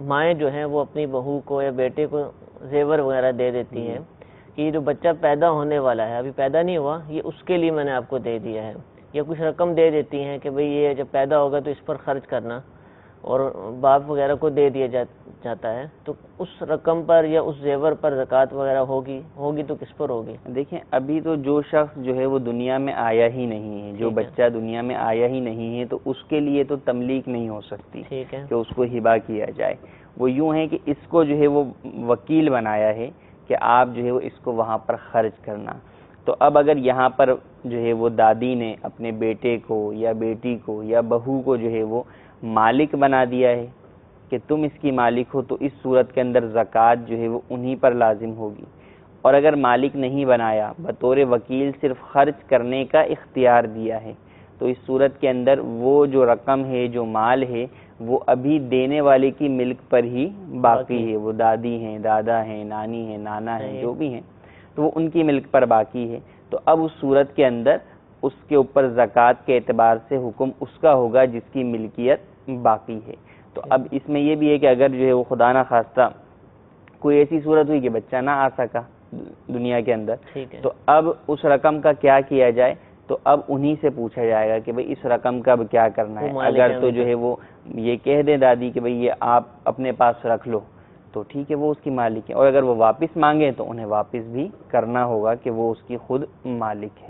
مائیں جو ہیں وہ اپنی بہو کو یا بیٹے کو زیور وغیرہ دے دیتی ہیں کہ یہ جو بچہ پیدا ہونے والا ہے، ابھی پیدا نہیں ہوا، یہ اس کے لیے میں نے آپ کو دے دیا ہے، یا کچھ رقم دے دیتی ہیں کہ بھئی یہ جب پیدا ہوگا تو اس پر خرچ کرنا، اور باپ وغیرہ کو دے دیا جاتا ہے، تو اس رقم پر یا اس زیور پر زکوٰۃ وغیرہ ہوگی تو کس پر ہوگی؟ دیکھیں ابھی تو جو شخص جو ہے وہ دنیا میں آیا ہی نہیں ہے، جو بچہ دنیا میں آیا ہی نہیں ہے، تو اس کے لیے تو تملیک نہیں ہو سکتی کہ اس کو ہبہ کیا جائے۔ وہ یوں ہے کہ اس کو جو ہے وہ وکیل بنایا ہے کہ آپ جو ہے وہ اس کو وہاں پر خرچ کرنا۔ تو اب اگر یہاں پر جو ہے وہ دادی نے اپنے بیٹے کو یا بیٹی کو یا بہو کو جو ہے وہ مالک بنا دیا ہے کہ تم اس کی مالک ہو، تو اس صورت کے اندر زکوٰۃ جو ہے وہ انہی پر لازم ہوگی۔ اور اگر مالک نہیں بنایا، بطور وکیل صرف خرچ کرنے کا اختیار دیا ہے، تو اس صورت کے اندر وہ جو رقم ہے، جو مال ہے، وہ ابھی دینے والے کی ملک پر ہی باقی ہے۔ وہ دادی ہیں، دادا ہیں، نانی ہیں، نانا ہیں، جو بھی ہیں، تو وہ ان کی ملک پر باقی ہے۔ تو اب اس صورت کے اندر اس کے اوپر زکوٰۃ کے اعتبار سے حکم اس کا ہوگا جس کی ملکیت باقی ہے۔ تو اب اس میں یہ بھی ہے کہ اگر جو ہے وہ خدا نہ خواستہ کوئی ایسی صورت ہوئی کہ بچہ نہ آ سکا دنیا کے اندر، تو اب اس رقم کا کیا کیا جائے؟ تو اب انہی سے پوچھا جائے گا کہ بھئی اس رقم کا کیا کرنا ہے۔ اگر تو جو ہے وہ یہ کہہ دے دادی کہ بھئی یہ آپ اپنے پاس رکھ لو، تو ٹھیک ہے، وہ اس کی مالک ہے، اور اگر وہ واپس مانگے تو انہیں واپس بھی کرنا ہوگا کہ وہ اس کی خود مالک ہے۔